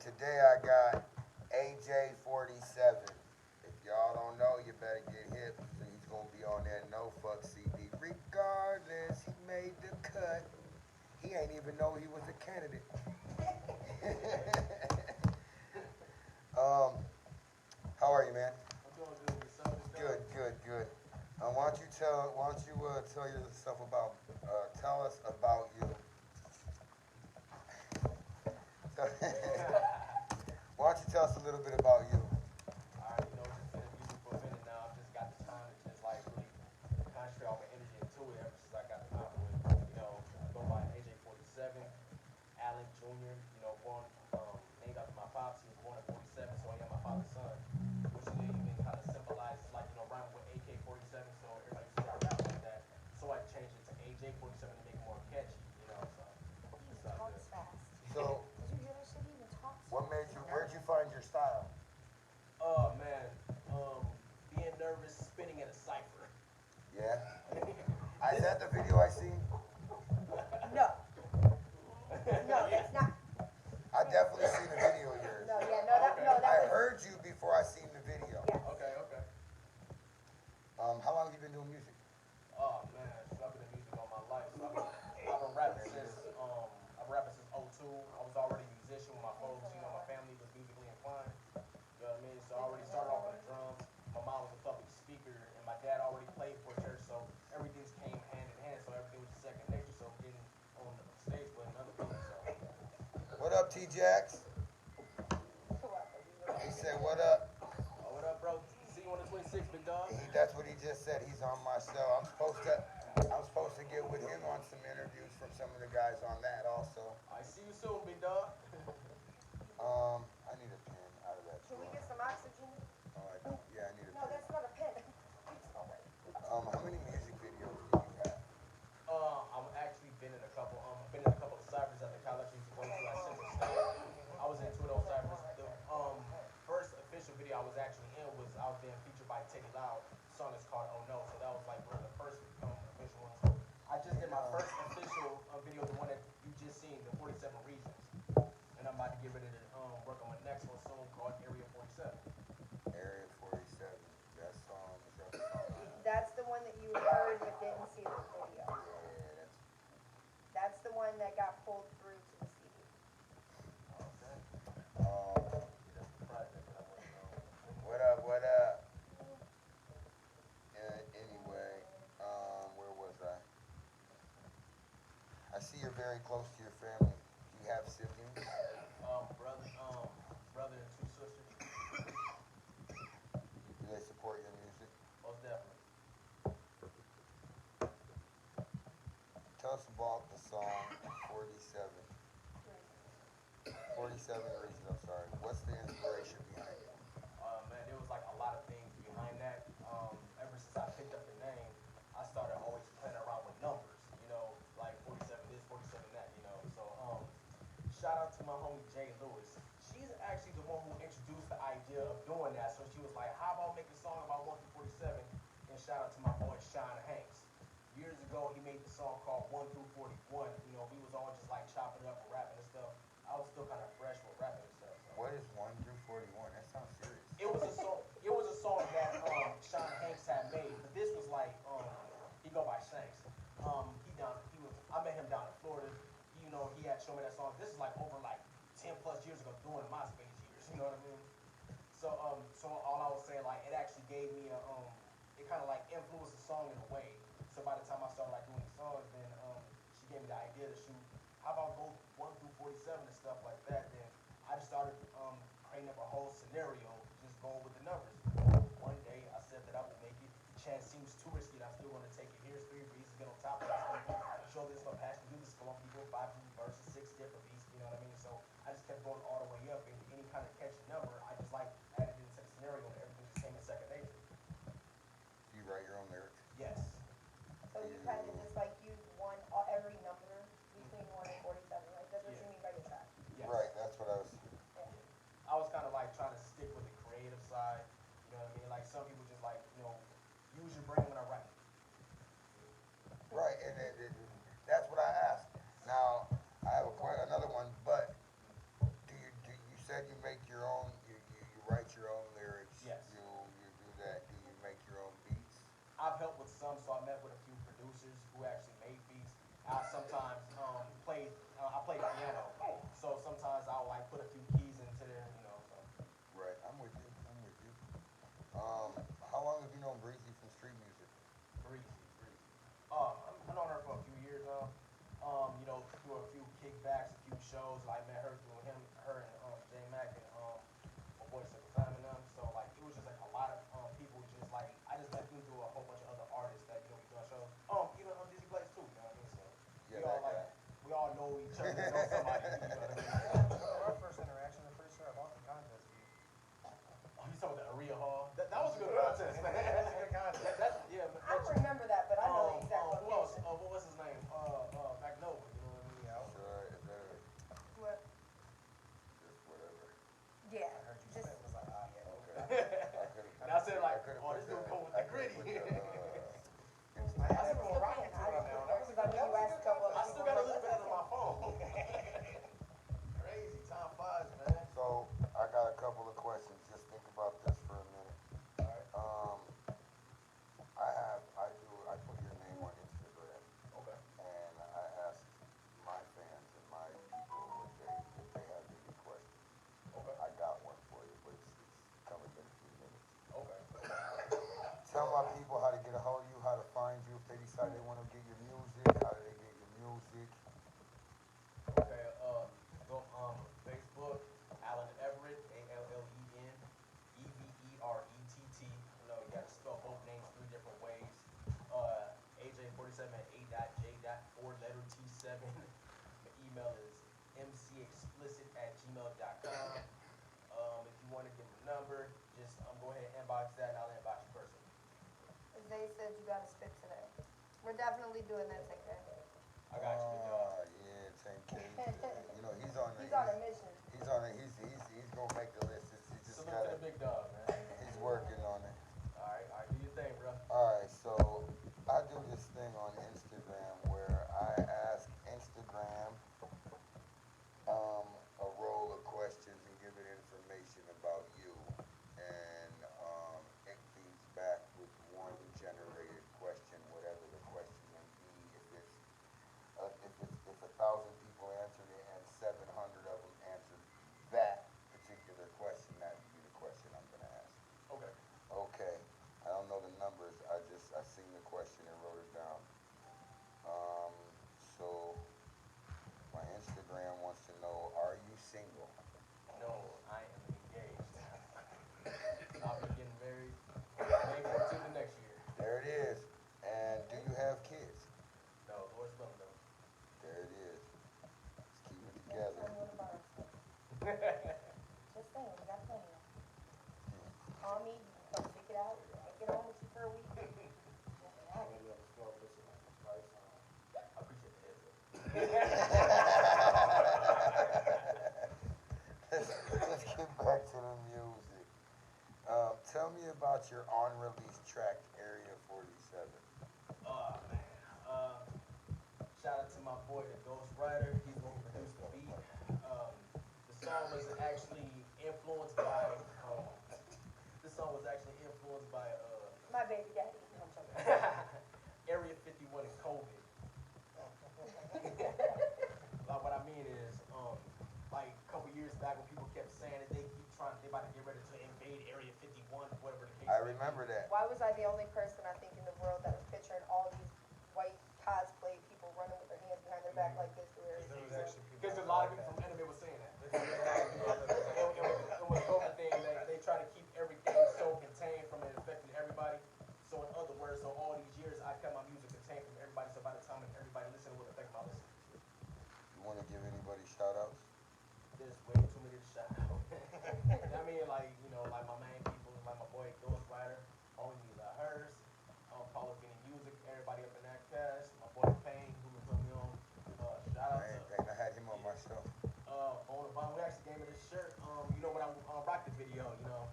today I got AJ47. If y'all don't know, you better get hip. So he's gonna be on that No Fuck CD. Regardless, he made the cut. He ain't even know he was a candidate. um, how are you, man? I'm doing good. Yourself? Good, good, good. Why don't you tell yourself about, tell us about you. Why don't you tell us a little bit about you? Alright, just been in music for a minute now. I've just got the time to just like really concentrate all my energy into it ever since I got the time with it. I go by AJ47, Allen Jr., born, named after my pops. He was born at 47, so I am my father's son, which even kind of symbolizes like, rhyme with AK-47, so everybody used to say I rap like that. So I changed it to AJ-47 to make it more catchy, so He it's all good. talks fast. So, Did you hear that shit? He even talks what fast. made you? Where'd you find your style? Oh man, being nervous, spinning in a cipher. Yeah. Is that the video I seen? No. No, that's not. I definitely seen the video of yours. No, yeah, no, that I was. heard you before I seen the video. Yes. Okay. How long have you been doing music? Oh man, so I've been in music all my life. So I've been rapping since I've been rapping since '02. I was already a musician with my folks. My family was musically inclined. You know what I mean? So I already started off on the drums. My mom was a public speaker, and my dad already played for a church. So everything came hand in hand. So everything was just second nature. So getting on the stage with another people. So What up, T-Jax? He said, what up? what up, bro? See you on the 26th, big dog. That's what he just said. He's on my show. I'm supposed to get with him on some interviews from some of the guys on that also. I see you soon, big dog. I need a pen out of that Can we drawer. get some oxygen? Oh, I don't. Yeah, I need a No, pen. that's not a pen. How many music videos do you have? I'm actually been in a couple. Been in a couple of cyphers at the college I used to go to at Central State. I was in two of those cyphers. The first official video I was actually in was out there featured by Teddy Loud. The song is called Oh No. So that was like one of the first official ones. I just did my first official video, the one that you just seen, the 47 Regions. And I'm about to get ready to work on my next one soon called Area 47. Area 47. That song is that the song? That's the one that you heard but didn't see the video. Yeah, That's the one that got pulled through to the CD. Okay. that's That's the project that I want to know. what up? What up? Anyway, where was I? I see you're very close to your family. Do you have siblings? Brother and two sisters. Do they support your music? Most definitely. Tell us about the song 47. 47 Reasons, I'm sorry. What's the inspiration behind it? Man, there was like a lot of things behind that. Ever since I picked up the name, I started always playing around with numbers. Like 47 this, 47 that. So shout out to my homie Jay Lewis. She's actually the one who introduced the idea of doing that. So she was like, "How about make a song about 1 through 47?" And shout out to my boy Sean Hanks. Years ago, he made the song called 1 through 41. We was all just like chopping it up and rapping and stuff. I was still kind of fresh with rapping and stuff. So. What is 1 through 41? That sounds serious. It was a song. It was a song that Sean Hanks had made, but this was like he go by Shanks. I met him down in Florida. He had shown me that song. This is like over like 10 plus years ago, during the MySpace years. You know what I mean? So all I was saying, like, it actually gave me it kind of like influenced the song in a way. So by the time I started like doing the songs, then she gave me the idea to shoot. How about go 1 through 47 and stuff like that? Then I just started creating up a whole scenario, just going with the numbers. One day I said that I would make it. Chance seems too risky. I'm still going to take it. Here's 3 beats. Get on top of it. Show this my passion. Do this for people. 5 verses, 6 different beats. You know what I mean? So I just kept going all the way up. And any kind of catchy number, I just like added into the scenario, and everything just came in second nature. Do you write your own lyrics? Yes. So you kind of just like use every number between 1 and 47, right? That's what you mean by your track. Yes. Right, that's what I was. Yeah. I was kind of like trying to stick with the creative side. You know what I mean? Like some people just like, use your brain when I write. Right, and that's what I asked. Now, I have another one, but you said shows. Like met her through her and J Mac and my boy Simple Time and them. So like it was just like a lot of people just like I just met them through a whole bunch of other artists that we doing shows. Even Dizzy Blaze too. You know what I mean? So Yeah, we all that like guy. we all know each other. Know somebody. You know what I mean? Our first interaction, I'm pretty sure I bought the contest for you. Oh, you talking about the Area Hall? That was a good contest, man. That's a good contest. Yeah, I don't remember that, but I know the exact who else? location. What was his name? Magnova. You know what I mean? Yeah, Sure, is that What? just whatever? Yeah, I heard you just, spit, was like, ah, yeah. Okay. And I said like, oh, this dude come with the gritty. I had it on Rocky I Tour just now, looked that was because I knew you asked a couple of I still got a little bit people. on my phone. Crazy, time flies, man. So, I got a couple of questions, just think about this for a minute. Alright. I put your name on Instagram, Okay. and I asked my fans and my people if they have any questions. Okay. I got one for you, but it's coming in a few minutes. Okay. Tell my people how to get a hold of you, how to find you, if they decide they want to get your music, how do they get your music? Okay, go Facebook, Allen Everett, ALLEN, EVERETT. You know, you gotta spell both names 3 different ways. AJ47 at A.J.4 My email is mcexplicit@gmail.com. If you wanna give me a number, just go ahead and inbox that and I'll inbox you personally. They said you gotta spit today. We're definitely doing that today. I got you, big dog. Yeah, 10K. You know, he's on He's on a mission. He's gonna make the list. He's just Salute to gotta, the big dog, man. he's working on it. Alright, do your thing, bro. Alright, so I do this thing on Instagram where I ask Instagram a roll of questions and give it information about you, and it feeds back with one generated question, whatever the question may be. If 1,000 people answered it and 700 of them answered that particular question, that would be the question I'm gonna ask. Okay. Okay, I don't know the numbers, I seen the question and wrote it down. So, my Instagram wants to know, are you single? No, I am engaged. I'll be getting married May 14th of next year. There it is. And do you have kids? No, Lord's willing though. There it is. Let's keep it together. I'm one of ours. Just saying, we got plenty. Call me, come pick it out, take it home with you for a week. I appreciate the heads up. Let's get back to the music. Tell me about your unreleased track, Area 47. Oh man. Shout out to my boy, the Ghost Rider. He's the one who produced the beat. The song was actually influenced by. My baby daddy. I'm joking. Area 51 and COVID. Like what I mean is, like a couple years back when people kept saying that they about to get ready to invade Area 51, whatever the case. I remember that. Why was I the only person, I think, in the world that was picturing all these white cosplay people running with their hands behind their back like this through Area 51? Because a lot of people from anime was saying that. And with COVID thing, they try to keep everything so contained from it affecting everybody. So in other words, so all these years I kept my music contained from everybody. So by the time everybody listened, it would affect my listening. You want to give anybody shout outs? There's way too many to shout out. I mean, like, you know, like my main people, like my boy Ghost Rider, Only Hers, Paulo Finney Music, everybody up in that cast, my boy Payne, who was put me on. Shout out to I had him on my show. on the bottom. We actually gave me this shirt. You know when I rocked the video, you know.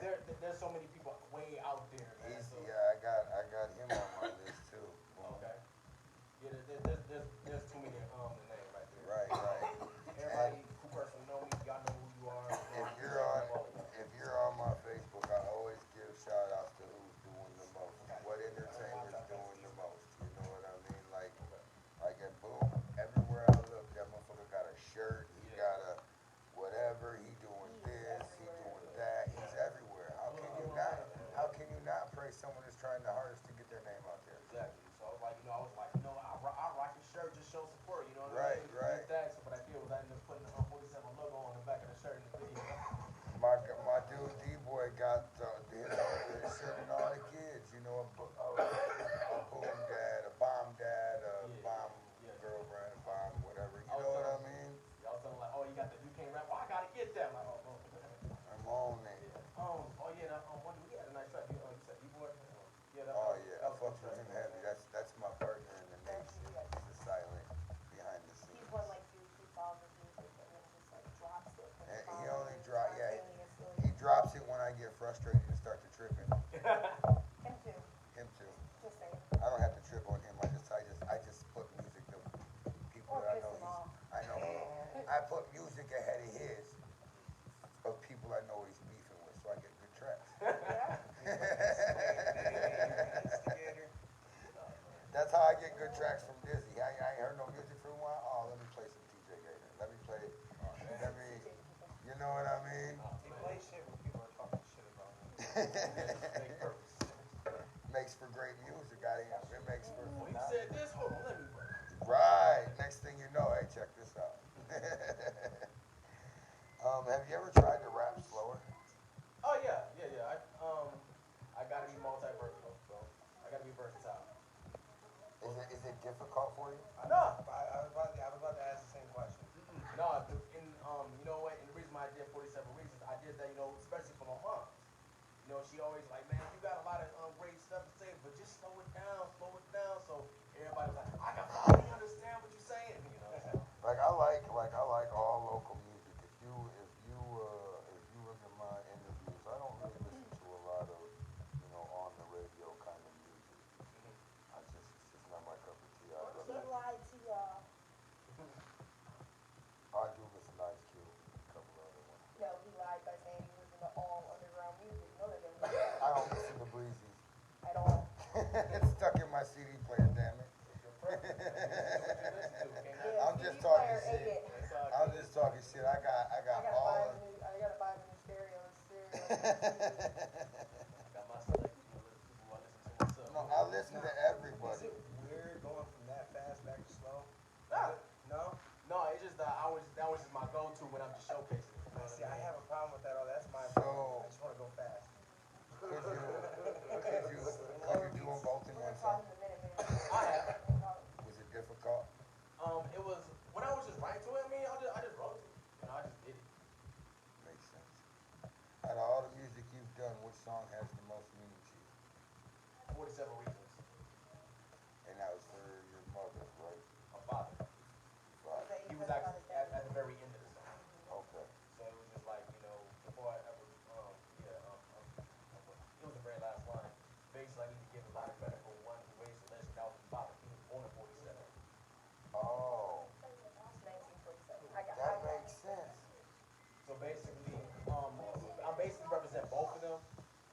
Yeah. There's so many people way out there, man. So, Easy, I got him on my list too. okay. Yeah, there's too many to name right there. Right. Everybody who personally know me, y'all know who you are. If you're on my Facebook, I always give tracks from Dizzy. I ain't heard no music for a while. Oh, let me play some TJ Gator. Let me, you know what I mean? He plays shit when people are talking shit about him. Makes for great music. It makes for. Well, he said this. Hold on, let me work. Right. Next thing you know, hey, check this out. Have you ever tried to rap slower? Oh yeah. I gotta be multi-versatile, so I gotta be versatile. Is it difficult for you? No. I was about to ask the same question. No, you know what? And the reason why I did 47 Reasons, I did that, especially for my mom. She always like, man, you got a lot of great stuff to say, but just slow it down. So everybody was like, I can finally understand what you're saying, So. Like I like all local music. If you look at my interviews, I don't really listen to a lot of on the radio kind of music. It's just not my cup of tea. He lied to y'all. I do listen to Ice Cube, a couple of other ones. No, he lied by saying he listened to all underground music. No, they didn't. I don't listen to Breezy's. At all. It's stuck in my CD player, damn it. Yeah, I'm CD just talking player ate shit. it. I'm just talking shit. I got I gotta all buy of. I gotta buy the new stereo. Got my selection of people I listen to myself. No, I listen to Is everybody. it weird going from that fast back to slow? Nah. No? No, it's just that that was just my go-to when I'm just showcasing. See, I have a problem with that. Oh, that's my So- problem. I just want to go fast. Could you do them both in We're one gonna call song? him the Minute Man. I have. Was it difficult? It was when I was just writing to it. I just wrote to it. I just did it. Makes sense. Out of all the music you've done, which song has the most meaning to you? 47 Reasons. And that was for your mother, right? My father. Right. He was actually at the very end of the song. Okay. So it was just like, before I ever, it was the very last line. Basically, I need to give a lot of credit for one who raised the legend out from father. He was born in 47. Oh, that makes sense. So basically, I basically represent both of them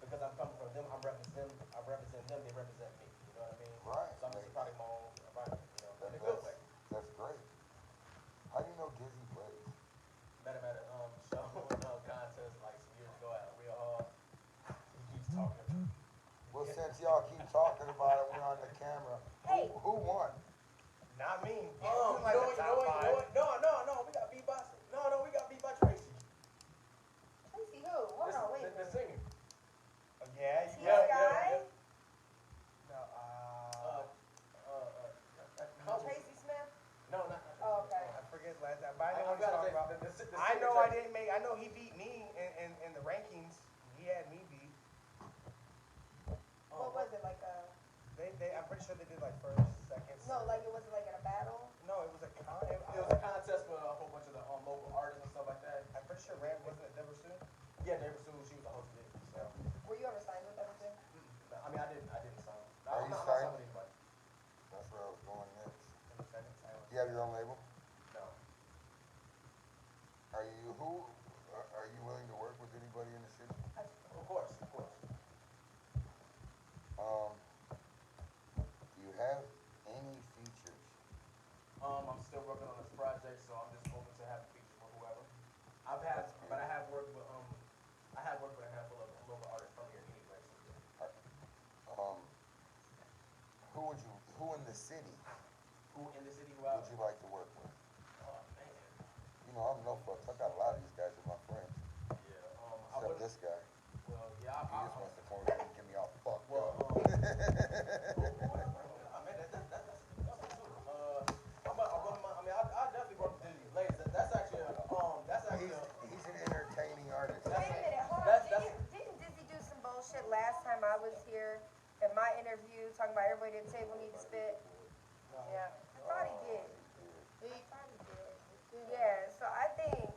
because I'm coming from them. I represent them. They represent me. You know what I mean? Right. So I'm just a product of my own environment. In a good way. That's great. How do you know Dizzy plays? Met him at a show, contest like some years ago at Real Hall. He keeps talking about it. Well, since y'all keep talking about it, we're on the camera. Hey. Who won? Not me. You Like know the top what? five. No, we got beat by. No, we got beat by Tracy. Tracy who? Hold on, wait a The minute. singer. Yeah, you Yeah, got guy? No, Tracy Smith? No, not. Oh, okay. I forget his last name, but I know I what he's gotta talking about. say, the I singer know I Tracy. didn't make. I know he beat me in the rankings. He had me beat. What was it, like I'm pretty sure they did like first, second. no, like it wasn't like in a battle? No, it was a con. It was a contest with a whole bunch of the local artists and stuff like that. I'm pretty sure Rand wasn't it Deborah Sue? Yeah, they were she was the host of it. So, Were you ever signed with everything? I mean, I didn't sign. Are I'm you not signed? with anybody. That's where I was going next. Independent silence. You have your own label? No. Are you willing to work with anybody in the city? Of course. Do you have any features? I'm still working on this project, so I'm just open to having features for whoever. I have worked with a handful of local artists from here anyway. So, Who in the city who in the city who would you like to work with? Oh man. You know, I'm no fucks. I got a lot of these guys as my friends. Yeah. I Except would. this guy. Well, yeah. He just wants to come over and get me all fucked Well, up. I mean, I definitely work with Dizzy. Ladies, that's actually He's an entertaining artist. Wait a minute, hold on. That's- Didn't Dizzy do some bullshit last time I was here in my interview talking about everybody at the table need to spit? Yeah, I thought he did. I thought he did. Yeah, so I think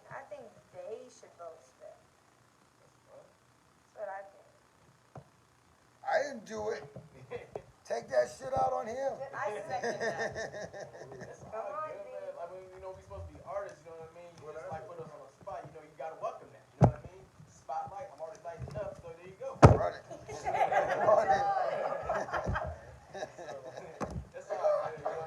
they should both spit. That's what I think. I didn't do it. Take that shit out on him. I second that. It's Come all on, good, D. man. I mean, we supposed to be artists, you know what I mean? You just like put us on the spot, you gotta welcome that, you know what I mean? Spotlight, I'm already lighting up, so there you go. Run it. Run it. It's all good, you know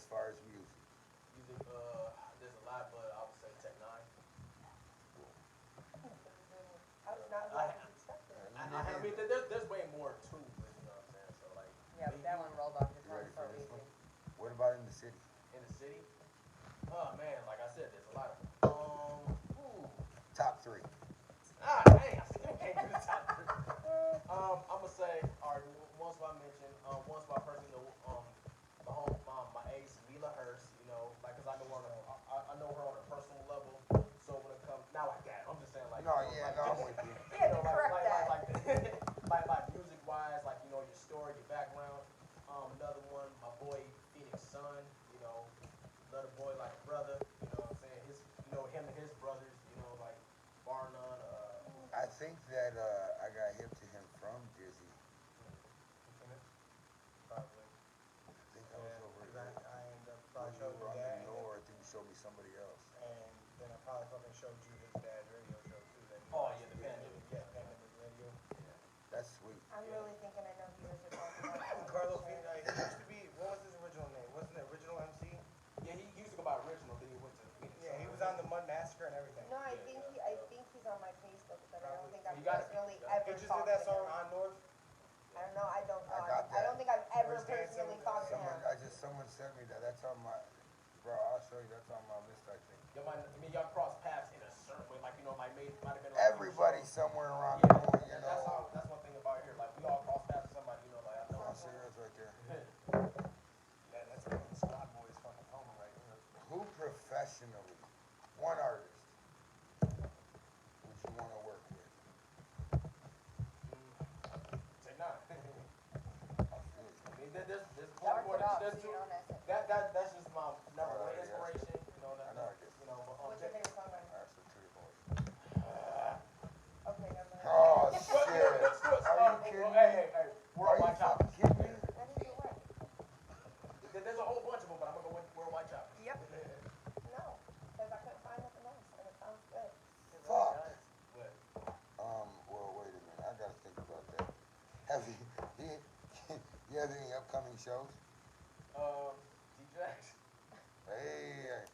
far as music? Music, there's a lot, but I would say Tech Nine. I was not I- like expected. I mean, there's way more to it, you know what I'm saying? So like, Yeah, but that one rolled off your You tongue ready so for this easy. one? What about in the city? in the city, oh man, like I said, there's a lot of them. Top 3. Dang, I still can't do the top three. I'm gonna say, all right, once I mentioned, once my person, my ace, Mila Hurst, you know, like, cause I know her I know her on a personal level. So when it comes, not like that. I'm just saying, like, No, you know, yeah, like, no, I'm just- with you. He had to correct that. like music wise, like, you know, your story, your background. Another one, my boy Phoenix Sun, you know, another boy like a brother, you know what I'm saying? Him and his brothers, you know, like bar none. I think that I got hip to him from Dizzy. Probably. I think I was over Cause at I ended up when probably you showing were you on that, the Nor, I think you showed me somebody else. and then I probably fucking showed you his dad's radio show too. That he Oh, watched. yeah, the Pandemic. Yeah, Pandemic Radio. That's sweet. I'm really thinking I know who you guys are talking about. Carlos, he used to be. What was his original name? Wasn't it original MC? Yeah, he used to go by Original, then he went to Phoenix. Yeah, he was on the Mud Massacre and everything. No, I think he's on my Facebook, but I don't think I've You got it. personally Yeah. ever He just talked did that to song him. on North. I don't know. I don't know. I got I don't that. think I've ever Where's Dancing personally with talked to him. Someone sent me that. That's on my, bro, I'll show you. That's on my list, I think. Y'all cross paths in a certain way, like, you know, like might have been on Everybody somewhere around Yeah, the corner, you know. that's one thing about here. Like, we all cross paths with somebody, you know, like, I know. I'll see yours right there. That's the Squad Boys fucking homie right here. Who professionally, one artist, would you want to work with? Take nine. I feel you. I mean, there's Dark more, it up, there's so two. you don't ask it. That's just my number one Alright, yeah. inspiration, you know, I know, I guess. you know, but, What's your favorite song by him? Alright, so 2 points. Okay, never mind. Oh, shit. Are you kidding me? Hey, Are Worldwide you Choppers. fucking kidding me? That is your way. There's a whole bunch of them, but I'm gonna go with Worldwide Choppers. Yep. No, because I couldn't find nothing else, and it sounds good. Fuck. But, Well, wait a minute. I gotta think about that. Have you, you have any upcoming shows? D-Jax, Hey,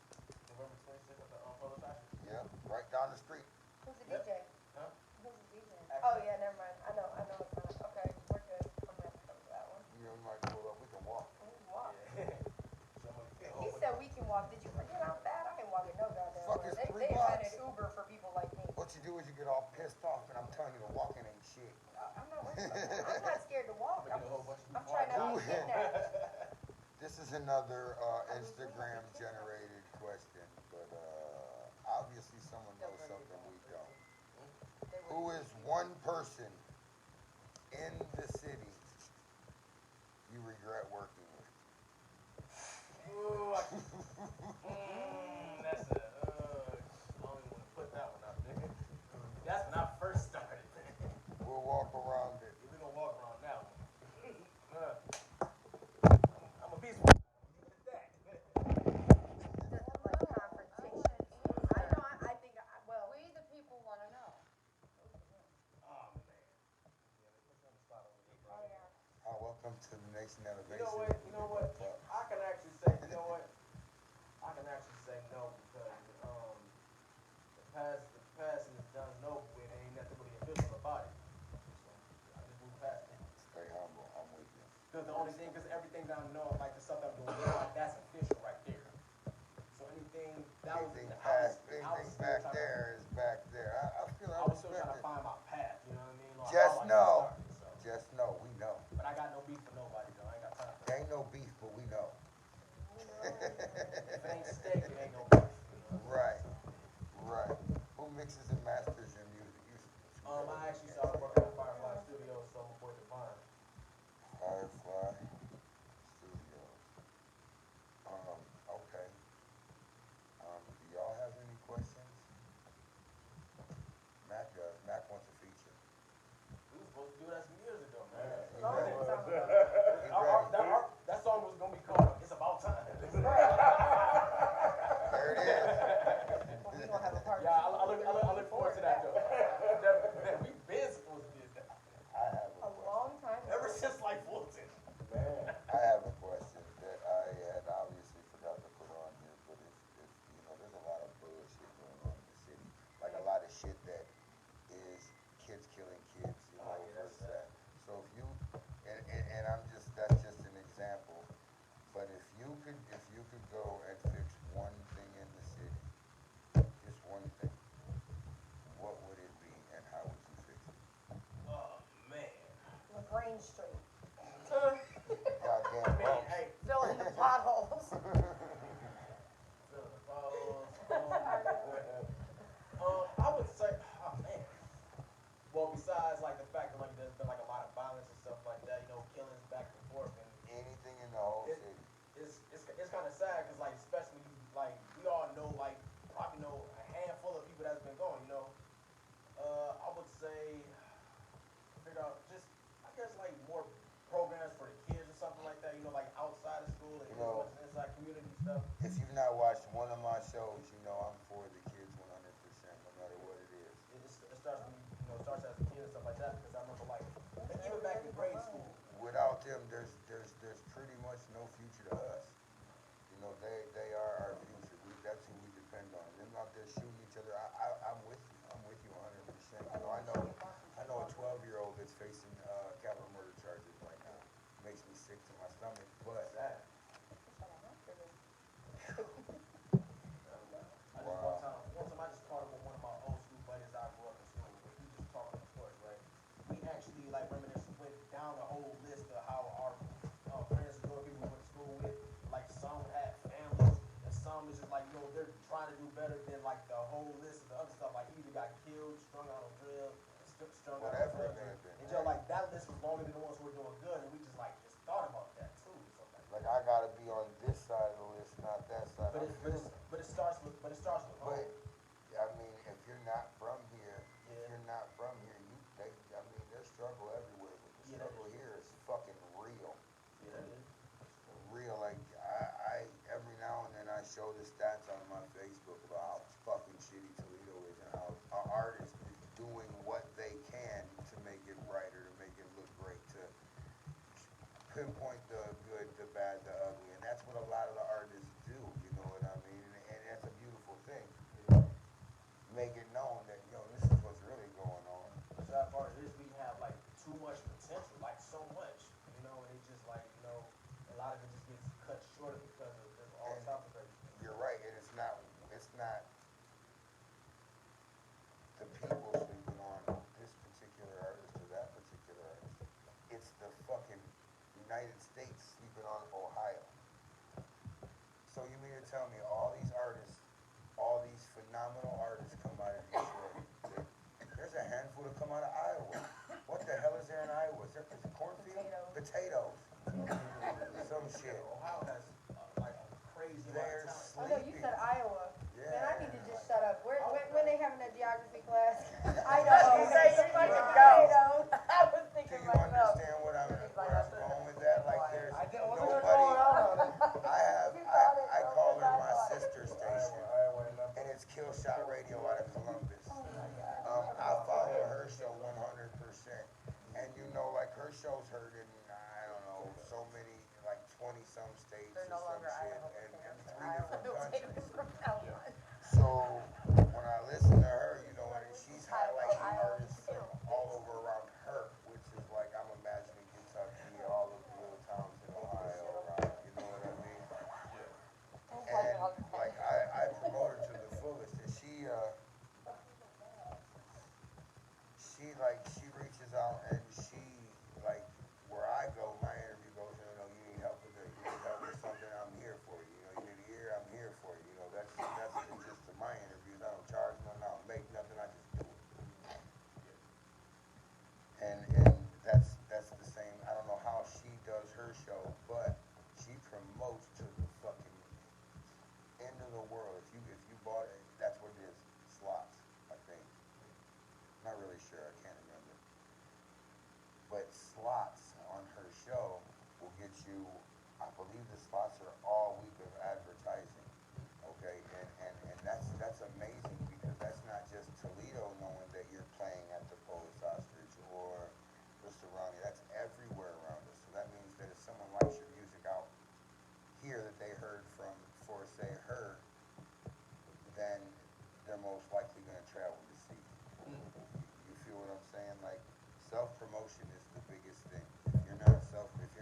November 26th at the Photo Fashion. yeah, right down the street. Who's the Yep. DJ? Huh? Who's the DJ? Actually- Oh, yeah, never mind. I know it's not. Okay, we're good. I'm gonna have to come to that one. You know, we might pull up. We can walk. Ooh, walk. Yeah. Somebody get He over said we can walk. Did you forget how bad I ain't walking no goddamn Fuck, way. it's They 3 invented blocks. Uber for people like me. What you do is you get all pissed off, and I'm telling you, the walking ain't shit. I'm not worried about that. I'm not scared to walk. Get a whole bunch of I'm trying not to Ooh. get kidnapped. This is another Instagram generated question, but obviously someone knows something we don't. Who is one person in the city you regret working with? Ooh, that's a, I don't even want to put that one out there. That's when I first started. We'll walk around it. We're gonna walk around that one. I'm a beast. That. Just like confrontation. I know. I think. Well, We, the people, want to know. Oh man. oh yeah. Welcome to the Nation You Elevation. know what? I can actually say, you know what? I can actually say no because the past is done and over with. There ain't nothing really official about it. So I just move past it. Stay humble. I'm with you. Because the only thing, because everything that I know, like the stuff that I'm doing now, that's official right there. So anything that was Anything I was anything still back trying to- there is back there. I feel I I was still respect trying to it. find my path. You know what I mean? Like, Just how I know. got started, so. Just know, we know. But I got no beef for nobody though. I ain't got time for There ain't stuff. If you've not watched one of my shows, you know I'm for the kids 100%, no matter what it is. It starts when starts as a kid and stuff like that. Because I remember like even back in grade school. Without them, there's pretty much no future to us. You know, they are our future. That's who we depend on. Them out there shooting each other. I'm with you. I'm with you 100%. You know, I know a 12-year-old that's facing capital murder charges right now. Makes me sick to my stomach, but Sad. Wow. One time I just caught up with one of my old school buddies I grew up in school with. We just talking of course, right? We actually like reminisced, went down the whole list of how our friends and people we went to school with. Like some had families, and some is just like they're trying to do better than like the whole list of the other stuff. Like either got killed, strung out on drugs, strung out on Whatever it drugs. may have been. And just like that list was longer than the ones who were doing good, and we just thought about that too. So, like I gotta be on this side of the list, not that side. but it starts with home. But I mean, if you're not from here, Yeah. I mean, there's struggle everywhere, but the Yeah. struggle here is fucking real. Yeah, that is. Real, like, I every now and then I show the stats on my Facebook about how fucking shitty Toledo is and how our artists is doing what they can to make it brighter, to make it look great, to pinpoint the good, the bad, the ugly, and that's what a lot of the artists do, you know what I mean? And that's a beautiful thing. Make it known that, this is what's really going on. The sad part is we have like too much potential, like so much, and it just a lot of it just gets cut short because of there's all And types of crazy. You're right, and it's not the people sleeping on this particular artist or that particular artist. It's the fucking United States sleeping on Ohio. So you mean to tell me all these artists, all these phenomenal artists come out of Detroit? There's a handful that come out of Iowa. What the hell is there in Iowa? Is it cornfield? Potatoes. Some shit. Ohio has like a crazy They're amount of talent. Oh no, you said Iowa. Yeah. Man, I need to just shut up. When they having a geography class? I Idaho. You say you fucking Idaho. go. I was Do thinking you myself. understand where I'm going with that? Like there's I didn't, nobody. wasn't gonna call it out on it. I call her my sister station, and it's Killshot Radio out of Columbus. I follow her show 100%, and like her show's heard in I don't know so many like 20-some states They're or no some longer shit, Idaho and potatoes. 3 Iowa different potatoes countries. from Alabama. So when I listen to her, and she's highlighting artists from all over around her, which is like I'm imagining Kentucky, all of the little towns in Ohio around, you know what I mean? And like I promote her to the fullest, and she reaches out and she like where I go, my interview goes, you need help with it, you need help with something, I'm here for you. You need an ear, I'm here for you. That's the gist of my interviews. I don't charge nothing, I don't make nothing, I just do it. And that's the same. I don't know how she does her show, but she promotes to the fucking end of the world. If you bought it, that's what it is. Slots, I think. Not really sure, I can't remember. But slots on her show will get you, I believe the slots are all week of advertising. Okay, and that's amazing because that's not just Toledo knowing that you're playing at the Polish Ostrich or the surrounding, that's everywhere around us. So that means that if someone likes your music out here that they heard from, for say her, then they're most likely going to travel to see you. You feel what I'm saying? Like self-promotion is the biggest thing. If you're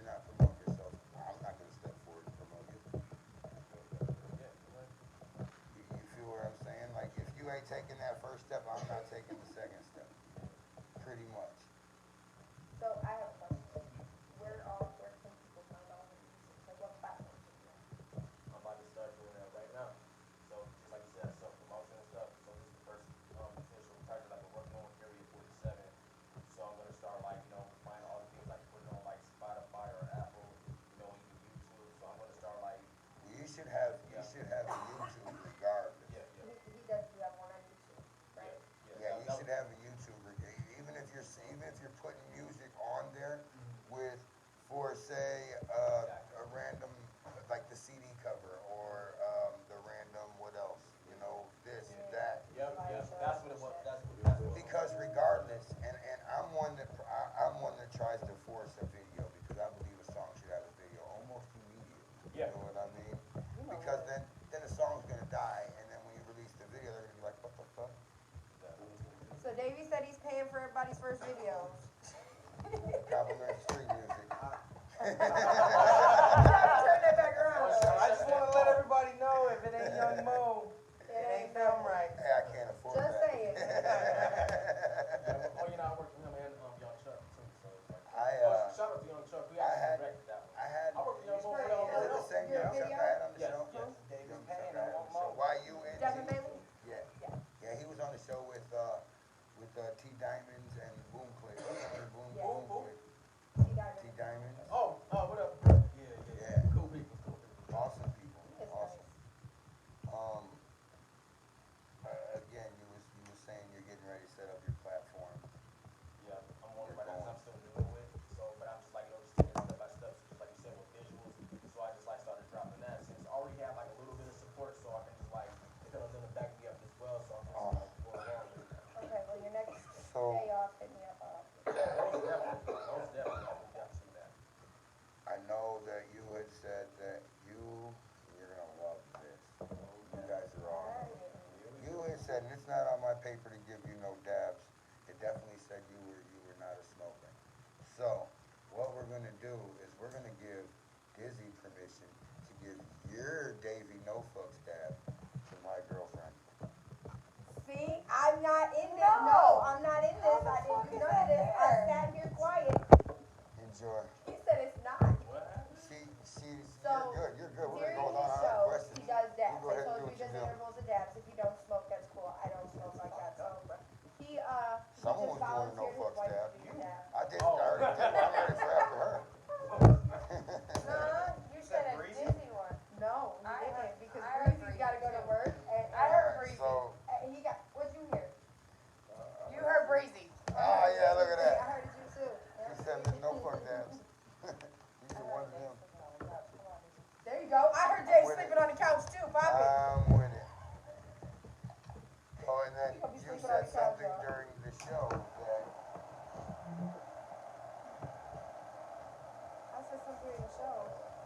not promoting yourself, I'm not going to step forward and promote you. You feel what I'm saying? Like if you ain't taking that first step, I'm not taking the second step. Pretty much. So I have a question. Where can people find all the music? Like what platforms are you on? I'm about to start doing that right now. So just like you said, self-promotion and stuff. So this is the first official title I've been working on, Area 47. So I'm gonna start find all the things like putting on like Spotify or Apple, even YouTube. So I'm gonna start like You should have a YouTube regardless. He does do have one on YouTube, right? Yeah, you should have a YouTuber. Even if you're So, Day off, hit me up. Most definitely. Most definitely. I can definitely see that. I know that you had said that you're gonna love this. You guys are all. You had said, and it's not on my paper to give you no dabs. It definitely said you were not a smoker. So, what we're gonna do is we're gonna give Dizzy permission to give your Davy No Fucks dab to my girlfriend. See, I'm not in this. No, I'm not in this. I didn't do none of this. I sat here quiet. Enjoy. He said it's not. What happened? So, You're good. We're during gonna go his on show, our questions. he does dabs. You go ahead I and told do you he what you does do. intervals of dabs. If you don't smoke, that's cool. I don't smoke like that. So, he Someone just was doing a no volunteered his fucks wife dab. to do the dab. I did. I already did. I'm ready for after her. Huh? You said a Breezy? Disney one. No, he I didn't heard- because I heard Breezy's got to go to Breezy, work. And, I heard Alright, Breezy. so, and he got. What'd you hear? You heard Breezy. yeah, look at I that. heard it you too. He said there's no fuck dabs. These are one of them. There you go. I heard Jay With sleeping it. on the couch too. Pop it. I'm with it. Oh, and then You gonna be you sleeping on said the couch, something y'all. during the show that I said something in the show.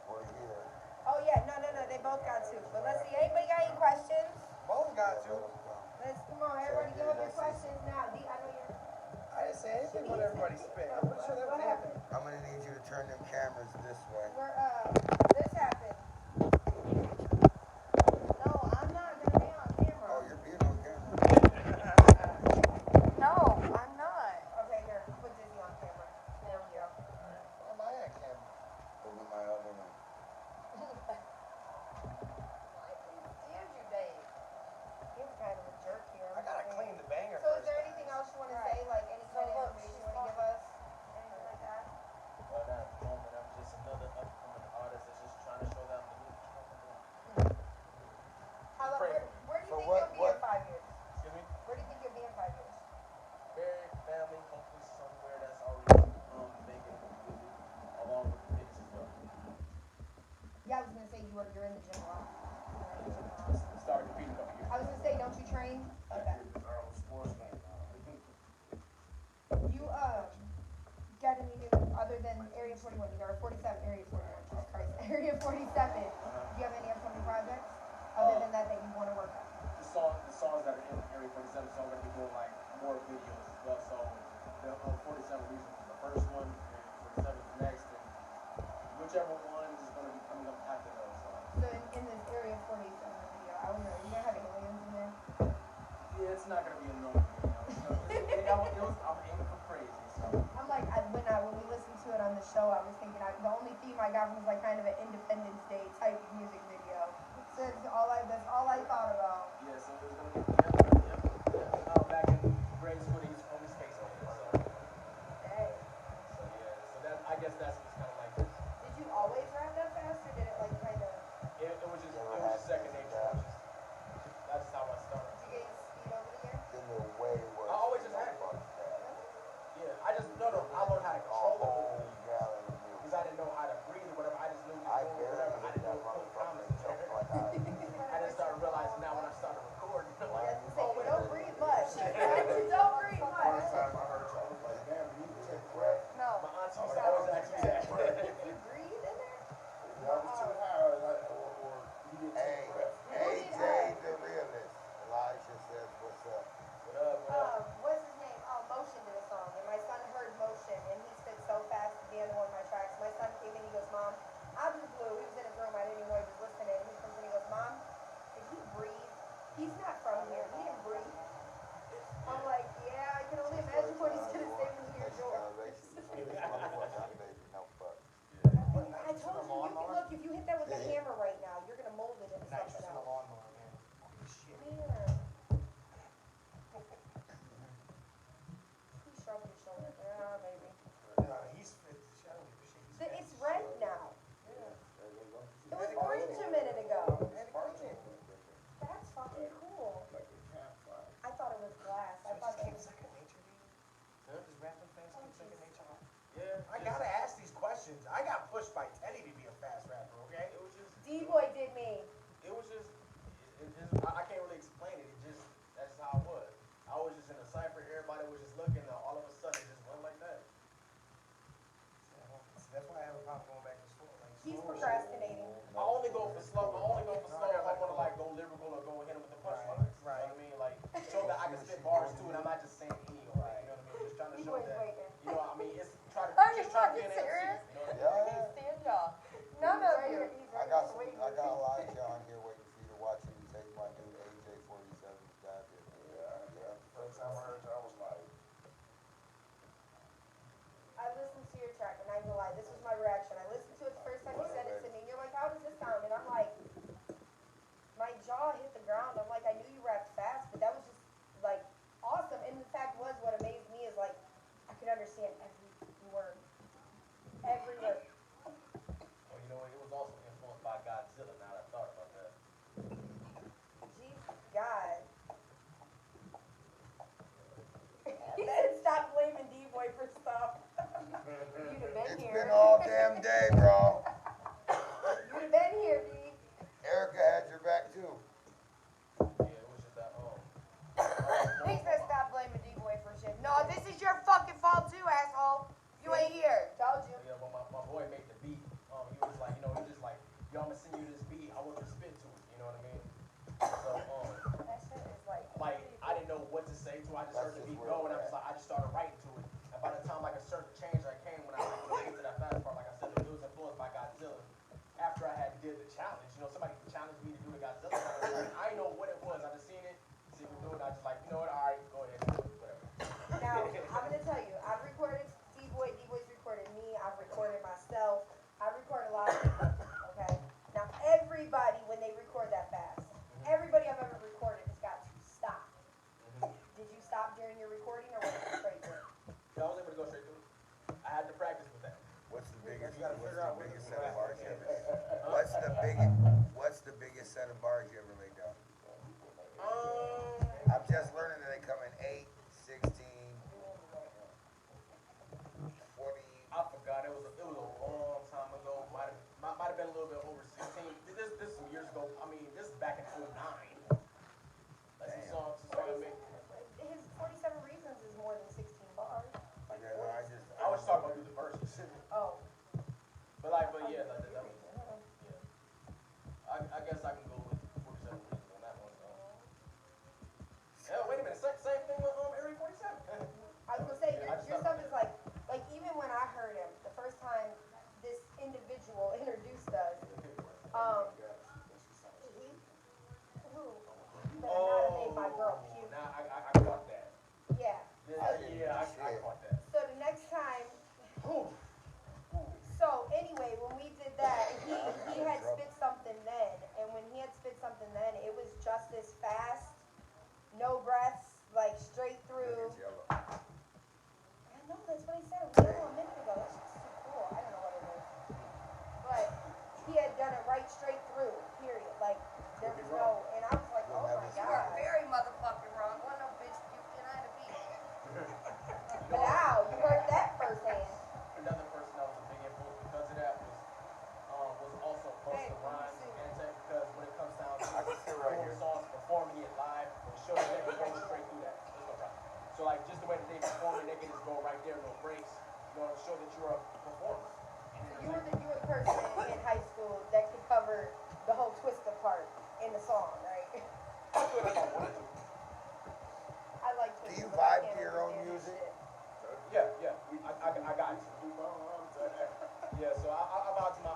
we're here. Oh yeah, no. They both got two. But let's see. Anybody got any questions? Both got Yeah, to. let 'em go. Let's come on. Everybody, give up your questions now. D, I know you're. I didn't say anything about everybody spit. I'm pretty sure that was What happened? happening. I'm gonna need you to turn them cameras this way. This happened. No, I'm not gonna be on camera. Oh, you're being on camera. No, I'm not. Okay, here. Put Dizzy on camera. There we go. Where am I at, Cam? Over my other one. Why can't stand you, Dave? You're kind of a jerk here. I gotta clean the banger So is first. there anything else you want to say? Like any kind of information you want to give us? Anything like that? But at the moment, I'm just another upcoming artist that's just trying to show that I'm the new kid on the block. How about, Pray where, for me. where do you So think what- you'll be in 5 years? Excuse me? Where do you think you'll be in 5 years? Married, family, hopefully somewhere that's already making music, along with the kids as well. Yeah, I was gonna say you're in the gym a lot. Started competing a couple years. I was gonna say, don't you train? Okay. Sportsman. You got any new other than Area 41 or 47? Area 41. Jesus Christ. Area 47. Do you have any upcoming projects other than that you want to work on? The songs that are in Area 47, so I'm gonna be doing like more videos as well. So the 47 Reasons is the first one, and 47 is next, and whichever one is gonna be coming up after those. So in this Area 47 video, I don't know. You gonna have aliens in there? Yeah, it's not gonna be a normal video. I'm aiming for crazy, so. I'm like, when we listened to it on the show, I was thinking the only theme I got was like kind of an Independence Day type of music video. So that's all I thought about. Yeah, so there's gonna be, back in grade school, they used to call me Space Open, so. Hey. So yeah, so that, I guess that's what's kind of like, Did you always rap that fast, or did it like kind of? it was just second nature. That's how I started. Did you gain speed over the years? Then the way was. I always just had it. Yeah, I just, no, I learned how to A control it. whole gallon of milk. Because I didn't know how to breathe or whatever, I just knew I just doing barely whatever, I hit didn't that know the line, John, here waiting for you to watch him take my new AJ-47 back. Yeah. First time I heard you, I was like, I listened to your track, and I ain't gonna lie, this was my reaction. I listened to it the first time you said it to me, and you're like, how does this sound? And I'm like, my jaw hit the ground. I'm like, I knew you rapped fast, but that was just, like, awesome. And the fact was, what amazed me is, like, I could understand every word. Every word. Well, you know what? It was also influenced by Godzilla. Now that I thought about that. Jesus, God. He said, stop blaming D-Boy for stuff. You'd have been It's here. been all damn day, bro. You'd have been here, B. Erica had your back too. Yeah, it was just that. He said stop blaming D-Boy for shit. No, this is your fucking fault too, asshole. You ain't here. Told you. Yeah, but my boy made the beat. He was like, you know, he just like, yo, I'm gonna send you this beat. I want you to spit to it. You know what I mean? So, That shit is like I didn't know what to say to it. I just heard the beat go, and I just started writing to it. And by the time like a certain change that came when I get to that fast part, like I said, it was influenced by Godzilla. After I had did the challenge, you know, somebody challenged me to do the Godzilla challenge. I didn't know what it was. I just seen it, see me do it. I just like, you know what? All right, go ahead, do it, whatever. Now, I'm gonna tell you, I've recorded D-Boy, D-Boy's recorded me, I've recorded myself, I've recorded a lot of people, okay? Now, everybody, when they record that fast, everybody I've ever recorded has got to stop. Did you stop during your recording, or was it straight through? Yeah, I was able to go straight through it. I had to practice with that. What's the biggest gotta figure out what set the of bars you black ever? What's the biggest set of bars you ever laid down? I'm just learning that they come in 8, 16, 40. I forgot. It was a long time ago. Might have been a little bit over 16. This some years ago. I mean, this is back in 09. That's a song I made. His 47 Reasons is more than 16 bars. Like, Yeah, no, I was talking about through the verses. oh. But yeah, that was, yeah. I guess I can go with 47 reasons on that one. Yeah, wait a minute. Same thing with Area 47. I was gonna say, Yeah, I just your thought- stuff is like even when I heard him, the first time this individual introduced us, who better not have made my girl puke. Now I caught that. Yeah. Yeah, I caught that. So the next time, so anyway, when we did that, he had spit something then, and when he had spit something then, it was just as fast, no breaths, like straight through. I know, that's what he said. We did it a minute ago. That's just too cool. I don't know what it is. But he had done it right straight through, period. Like, there was no, and I was like, oh my You are God. very motherfucking wrong. One no bitch puking I had to pee. Wow, you heard that firsthand. Another person that was a big influence because of that was also Busta Rhymes and Tech, because when it comes down to performing songs, performing it live, it shows that they can go straight through that. There's no problem. So like just the way that they perform it, they can just go right there, no breaks. You know, to show that you're a performer. You were the person in high school that could cover the whole Twista part in the song, right? I like Do Twista, you but I vibe can't to your own understand that music? shit. Yeah. I got you. Yeah, so I vibe to my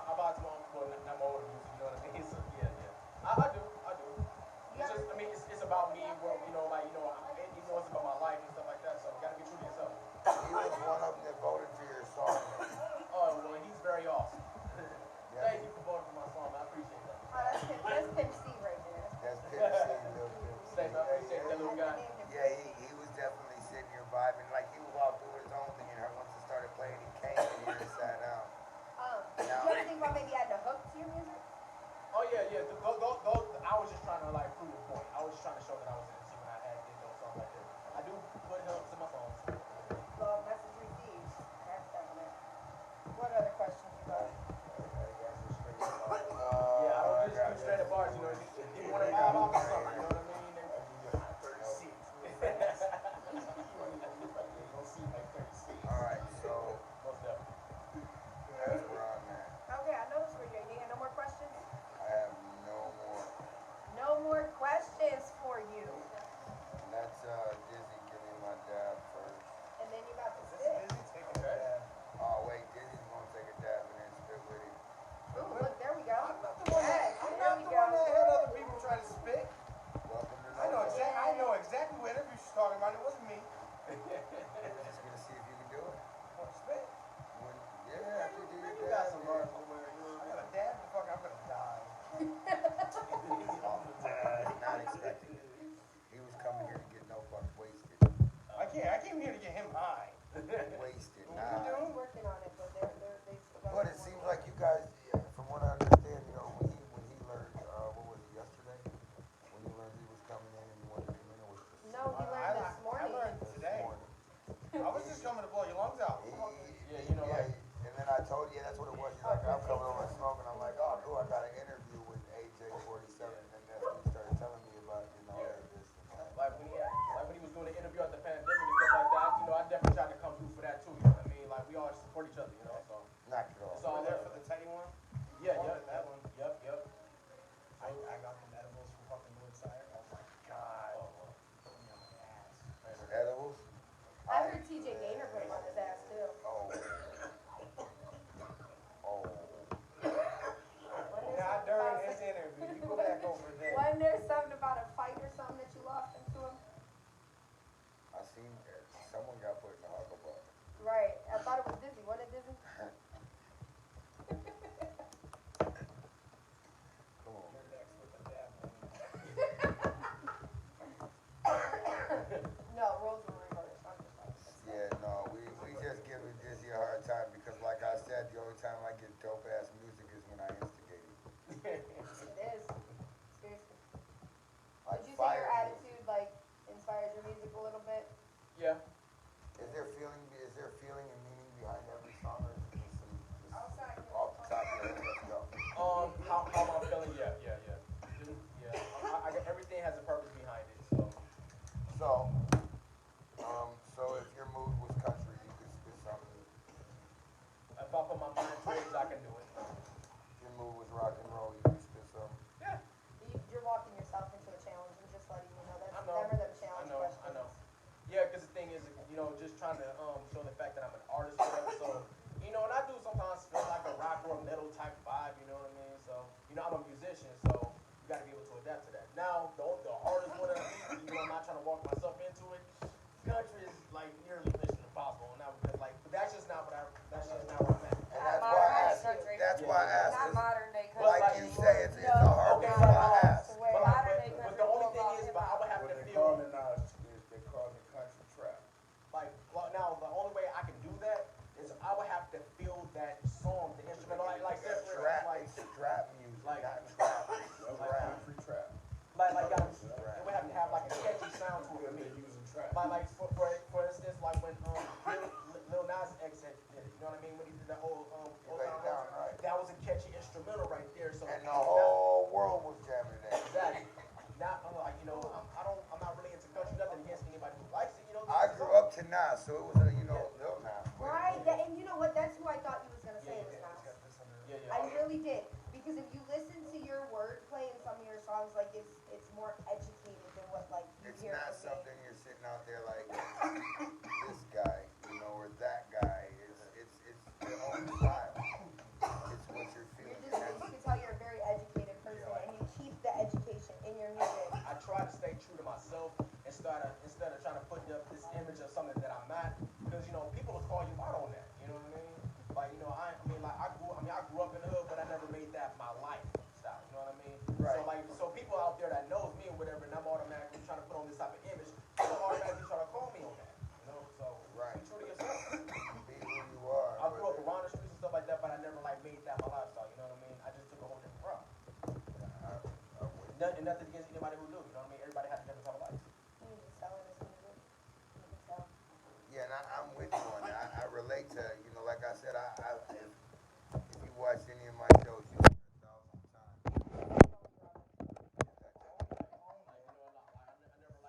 well, not my older music, you know what I mean? So yeah. I do. It's just, I mean, it's about me, well, you know, like, it's about my life and stuff like that, so you gotta be true to yourself. He was one of them that voted for your song. Oh, well, he's very awesome. Yeah. Thank you for voting for my song, I appreciate it. Nas, so it was a, Lil Nas. Right, that, and you know what? That's who I thought you was gonna say was Nas. Yeah. I really did, because if you listen to your wordplay in some of your songs, like it's more educated than what like you It's hear not from something me. you're sitting out there like this guy, or that guy. It's their own style. It's what you're You're feeling. just, you can tell you're a very educated person, and you keep the education in your music. I try to stay true to myself instead of trying to put up this image of something that I'm not, because people will call you out on that. You know what I mean? Like I grew up in the hood, but I never made that my lifestyle. You know what I mean? Right. So people out there that knows me or whatever, and I'm automatically trying to put on this type of image, they'll automatically try to call me on that. So Right. be true to yourself. Be who you are. I grew up around the streets and stuff like that, but I never made that my lifestyle. You know what I mean? I just took a whole different route. Nothing against anybody who do. You know what I mean? Everybody has a different type of life. He's just selling his music. You can tell. Yeah, and I'm with you on that. I relate to, like I said, if you watch any of my shows, you'll hear 1,000 times.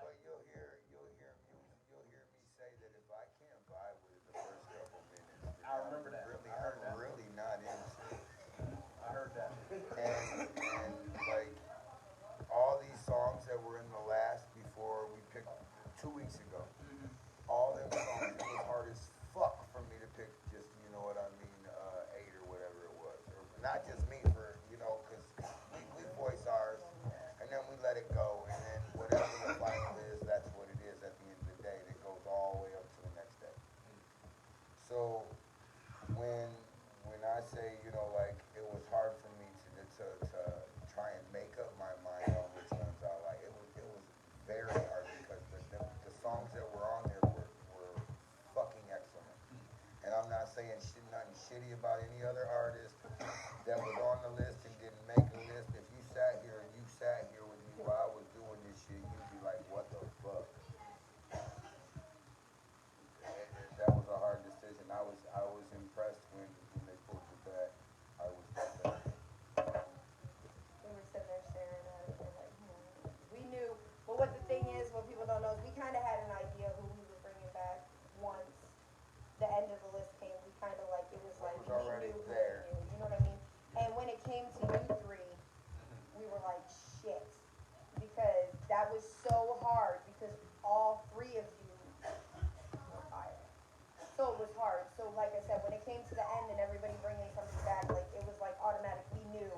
But you'll hear me say that if I can't vibe with it the first couple minutes, then I remember that. I'm really not into it. I heard that. And like all these songs that were in the last before we picked 2 weeks ago, all them songs, it was hard as fuck for me to pick just, 8 or whatever it was. Or not just me for, because we voice ours and then we let it go, and then whatever the final is, that's what it is at the end of the day. And it goes all the way up to the next day. So when I say, like it was hard for me to try and make up my mind on which ones I like, it was very hard because the songs that were on there were fucking excellent. And I'm not saying nothing shitty about any other artist that was on the list and didn't make a list. If you sat here with me while I was doing this shit, you'd be like, what the fuck? That was a hard decision. I was impressed when they pulled it back. I was impressed. We were sitting there staring at it, and like, we knew. But what the thing is, what people don't know is we kind of had an idea who we were bringing back once the end of the list came. We kind of like, it was like, It was we already knew who there. we knew, you know what I mean? And when it came to you three, we were like, shit. Because that was so hard, because all three of you were fire. So it was hard. So like I said, when it came to the end and everybody bringing something back, like it was like automatic. We knew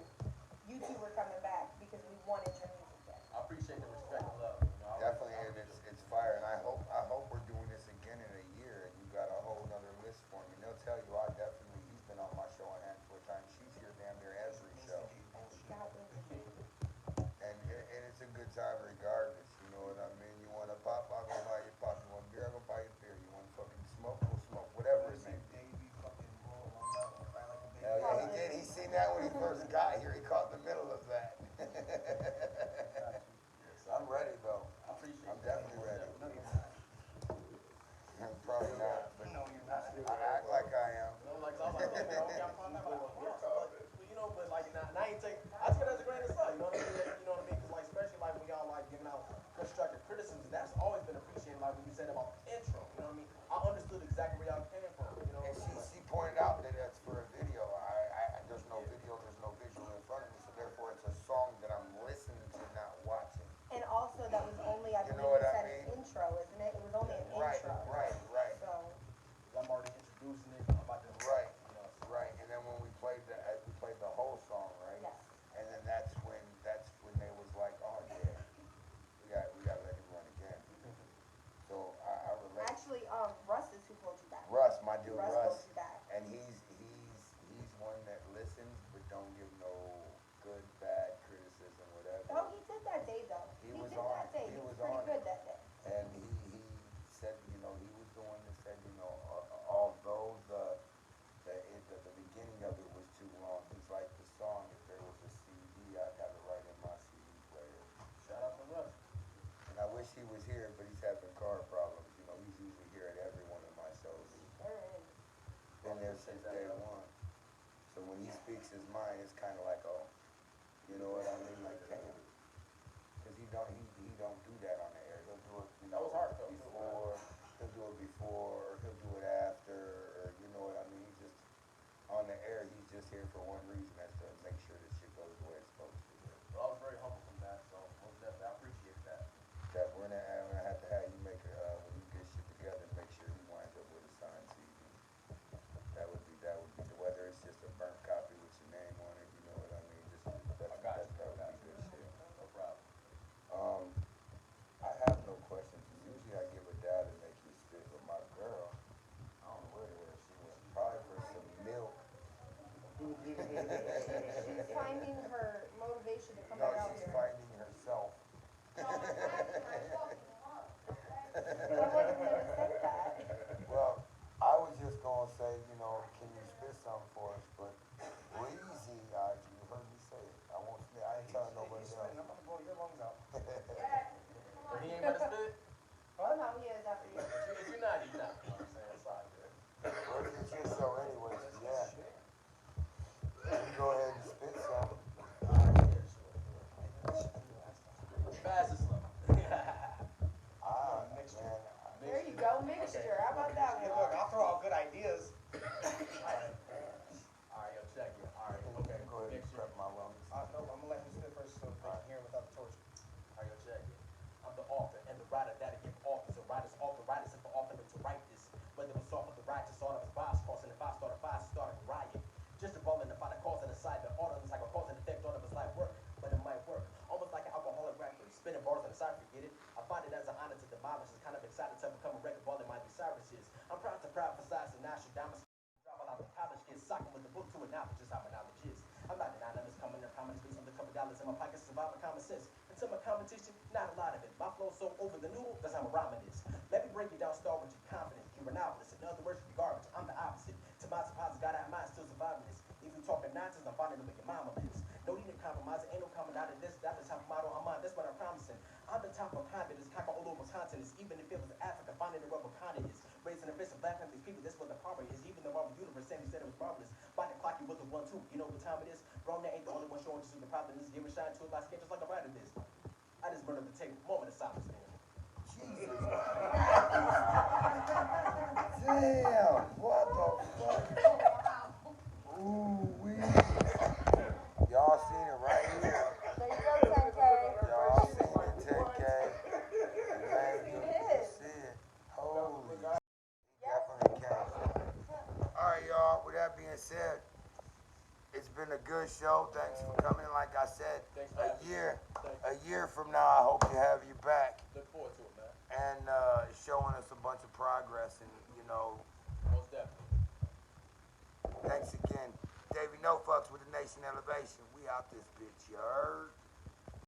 you two were coming back because we wanted your music back. I appreciate the respect and love. Definitely, and it's fire. And I hope we're doing this again in a year, and you got a whole other list for me. And they'll tell you, he's been on my show a handful of times. She's here damn near every show. And it's a good time regardless, you know what I mean? You want to pop, I'll go buy you pop. You want beer, I'll go buy you beer. You want to fucking smoke, we'll smoke. Whatever it may be. Hell yeah, he did. He seen that when he first got here. He caught the middle of that. I'm ready though. I'm definitely ready. I'm probably not, but I act like I am. But like, I ain't take. I took it as a grain of salt. You know what I mean? You know what I mean? Because like, especially like when y'all like giving out constructive criticisms, that's always been appreciated. Like when you said about the intro. You know what I mean? I understood exactly where y'all came from. You know. And she pointed out that that's for a video. There's no video, there's no visual in front of me, so therefore it's a song that I'm listening to, not watching. And also that was only, I You believe know you what I said mean? an intro, isn't it? It was only an Right, intro. right. So, I'm already introducing it. I'm about to. Right, You know, so. right. And then when we played the whole song, right? yes. And then that's when they was like, oh yeah, we got to let him run again. So I relate. Actually, Russ is who pulled you back. Russ, my dude Russ Russ, pulled you back. and he's one that listens but don't give no good, bad criticism, whatever. Oh, he did that day though. He He was did on that it. day. He He was was pretty on good it. that day. And he said, he was the one that said, although the beginning of it was too long, he's like the song, if there was a CD, I'd have it right in my CD player. Shout out to Russ. And I wish he was here, but he's having car problems. He's usually here at every one of my shows. There it is. Been there since day one. So when he speaks his mind, it's kind of like, oh, you know what I mean? Like, damn. Because he don't do that on the air. He'll do it, That was hard, though. before. He'll do it before here for one reason, that's to make sure this shit goes the way it's supposed to. Well, I was very humble from that, so most definitely, I appreciate that. That we're gonna have to have you make when you get shit together, make sure you wind up with a signed CD. That would be whether it's just a burnt copy with your name on it, you know what I mean? Just that would be good shit. No problem. I have no questions. Usually I give a dad to make you spit, but my girl, I don't know where she went. Probably for some milk. She's finding her motivation to come No, back out she's here. finding herself. I wasn't gonna say that. Well, I was just gonna say, can you spit something for us? But Breezy, you heard me say it. I ain't telling nobody He's else. spitting, I'm gonna blow your lungs out. But he ain't about to spit? Oh, no, he is after you. If you're not, you're not. You know what I'm saying? It's all good. Well, it's your show anyways, yeah. You go ahead and spit some. Fast and slow. Man. There you go, mixture. How about that Hey, one? look, I'll throw out good ideas. Alright, yo, check it. Alright, okay. Go ahead and Mixture. prep my lungs. No, I'm gonna let him spit first so they can hear him without the torch. Alright, yo, check it. I'm the author and the writer that'll give authors and writers authoritis and for author to write this. Whether it was soft or the righteous, all of his bias crossing. If I start a fire, start a riot. Just involving to find a cause and a side. The order is like a cause and effect on of his life work, but it might work. Almost like an alcoholic rapper, spinning bars on the side, forget it. I find it as an honor to demolish. It's kind of excited to become a record ball in my Cyrus's. I'm proud to emphasize the Nostradamus. Drop out of college kids, socking with the book to acknowledge just how my knowledge is. I'm not denying numbers coming in prominence based on the couple dollars in my pockets, surviving common sense. Until my competition, not a lot of it. My flow so over the noodle, that's how my rhyming is. Let me break it down, start with your confidence. You're a novelist. In other words, you're garbage. I'm the opposite. To my surprise, God out of mind, still surviving this. If you talking nonsense, I'm finding to make your mama lives. No need to compromise, ain't no coming out of this. That's the type of motto I'm on, that's what I'm promising. I'm the top of confidence, conquer all over continents. Even if it was Africa, finding the rubber continent is. Raising the fist of black families, people, that's what the power is. Even the Marvel Universe, Sandy said it was marvelous. By the clock, you with the 1-2. You know what time it is? Grown that ain't the only one showing just who the problem is. Giving shine to a lot, just like a writer is. I just murdered the table. Moment of silence, man. Jesus. Damn, what the fuck? Ooh, wee. Y'all seen it right here. There you go, 10K. Y'all seen it, 10K. Man, you see it. Holy. He definitely came. Alright, y'all, with that being said, it's been a good show. Thanks for coming. Like I said, a year from now, I hope to have you back Look forward to it, man. and showing us a bunch of progress. And, Most definitely. thanks again. Davey No Fucks with the Nation Elevation. We out this bitch, you heard?